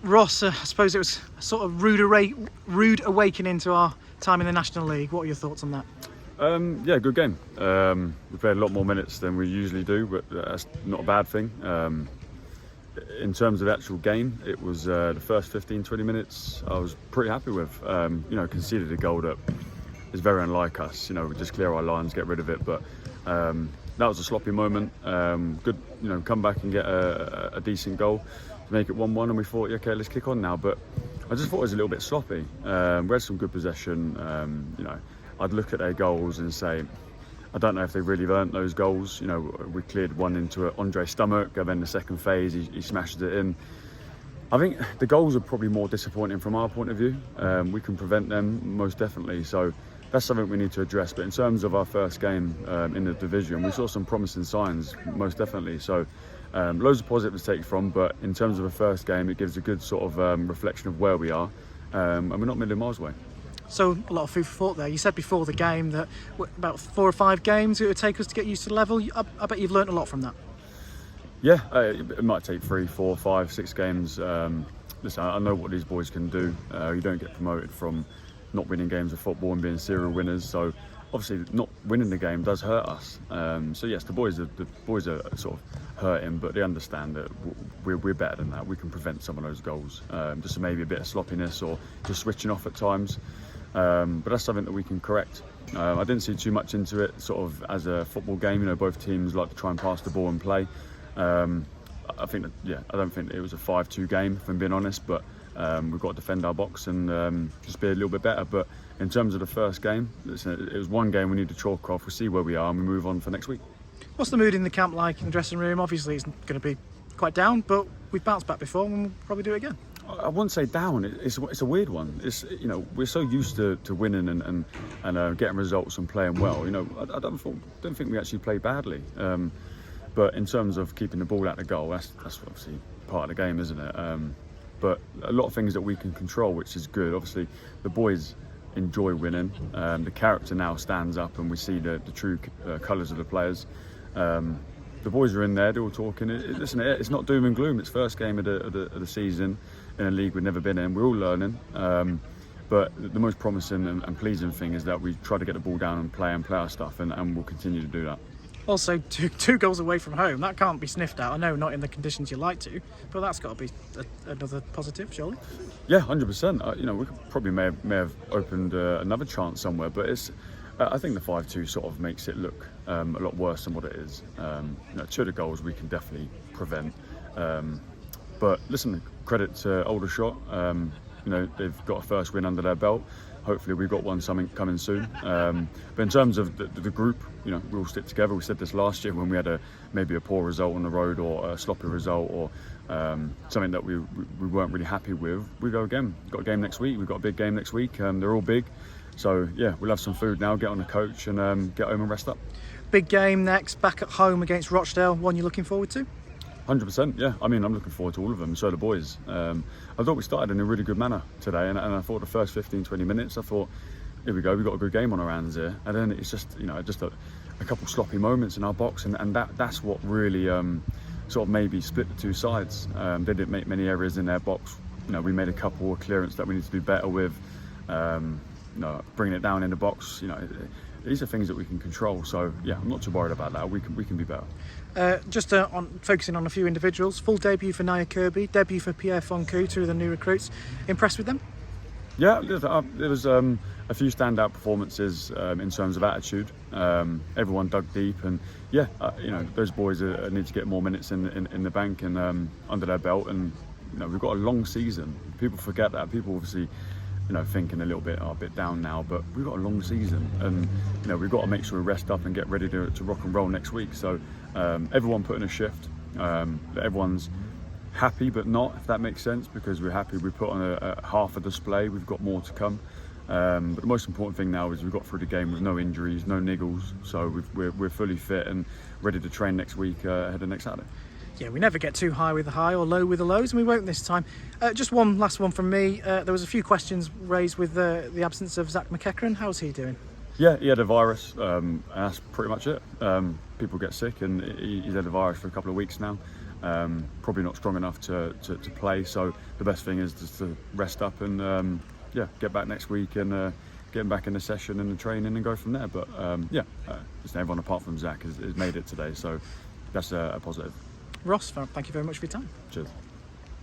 Ross, I suppose it was a sort of rude awakening to our time in the National League. What are your thoughts on that? Yeah, good game. We played a lot more minutes than we usually do, but that's not a bad thing. In terms of the actual game, it was the first 15-20 minutes I was pretty happy with. Conceded a goal that is very unlike us. We just clear our lines, get rid of it, but that was a sloppy moment. Good, come back and get a decent goal to make it 1-1, and we thought, okay, let's kick on now. But I just thought it was a little bit sloppy. We had some good possession. I'd look at their goals and say, I don't know if they've really earned those goals. We cleared one into Andre's stomach, and then the second phase, he smashed it in. I think the goals are probably more disappointing from our point of view. We can prevent them, most definitely. So that's something we need to address. But in terms of our first game in the division, we saw some promising signs, most definitely. So loads of positives to take from. But in terms of a first game, it gives a good sort of reflection of where we are. And we're not a million miles away. So a lot of food for thought there. You said before the game that about 4 or 5 games it would take us to get used to the level. I bet you've learnt a lot from that. Yeah, it might take 3, 4, 5, 6 games. Listen, I know what these boys can do. You don't get promoted from not winning games of football and being serial winners. So obviously not winning the game does hurt us. So yes, the boys are sort of hurting, but they understand that we're better than that. We can prevent some of those goals. Just maybe a bit of sloppiness or just switching off at times. But that's something that we can correct. I didn't see too much into it sort of as a football game. Both teams like to try and pass the ball and play. I think that, I don't think it was a 5-2 game, if I'm being honest, but we've got to defend our box and just be a little bit better. But in terms of the first game, it was one game we need to chalk off. We'll see where we are and we move on for next week. What's the mood in the camp like in the dressing room? Obviously it's going to be quite down, but we've bounced back before and we'll probably do it again. I wouldn't say down. It's a weird one. We're so used to winning and getting results and playing well. I don't think we actually play badly. But in terms of keeping the ball out of goal, that's obviously part of the game, isn't it? But a lot of things that we can control, which is good. Obviously, the boys enjoy winning. The character now stands up, and we see the true colours of the players. The boys are in there, they're all talking. Listen, it's not doom and gloom. It's first game of the season in a league we've never been in. We're all learning. But the most promising and pleasing thing is that we try to get the ball down and play our stuff, and we'll continue to do that. Also, two goals away from home, that can't be sniffed at. I know not in the conditions you like to, but that's got to be another positive, surely. Yeah, 100%. We probably may have opened another chance somewhere, but I think the 5-2 sort of makes it look a lot worse than what it is. 2 of the goals we can definitely prevent. But listen, credit to Aldershot. They've got a first win under their belt. Hopefully we've got one coming soon. But in terms of the group, we all stick together. We said this last year when we had maybe a poor result on the road or a sloppy result or something that we weren't really happy with. We go again. We've got a game next week. We've got a big game next week. They're all big. So yeah, we'll have some food now, get on the coach and get home and rest up. Big game next, back at home against Rochdale. One you're looking forward to? 100%, yeah. I'm looking forward to all of them, so the boys. I thought we started in a really good manner today, and I thought the first 15-20 minutes, I thought, here we go, we've got a good game on our hands here. And then it's just, just a couple sloppy moments in our box, and that's what really sort of maybe split the two sides. They didn't make many errors in their box. We made a couple of clearance that we need to do better with. Bringing it down in the box, these are things that we can control. So yeah, I'm not too worried about that. We can be better. Just on focusing on a few individuals, full debut for Naya Kirby, debut for Pierre Foncu, 2 of the new recruits. Impressed with them? Yeah, there was a few standout performances in terms of attitude. Everyone dug deep, and yeah, those boys need to get more minutes in the bank and under their belt. And we've got a long season. People forget that. People obviously thinking a little bit a bit down now, but we've got a long season, and we've got to make sure we rest up and get ready to rock and roll next week. So everyone put in a shift. Everyone's happy but not, if that makes sense, because we're happy we put on a half a display. We've got more to come, but the most important thing now is we've got through the game with no injuries, no niggles, so we're fully fit and ready to train next week ahead of next Saturday. Yeah, we never get too high with the high or low with the lows, and we won't this time. Just one last one from me. There was a few questions raised with the absence of Zach McCarron. How's he doing? Yeah, he had a virus, and that's pretty much it. People get sick, and he's had a virus for a couple of weeks now. probably not strong enough to play. So the best thing is just to rest up and get back next week and get back in the session and the training and go from there. But just everyone apart from Zach has made it today, so that's a positive. Ross, thank you very much for your time. Cheers.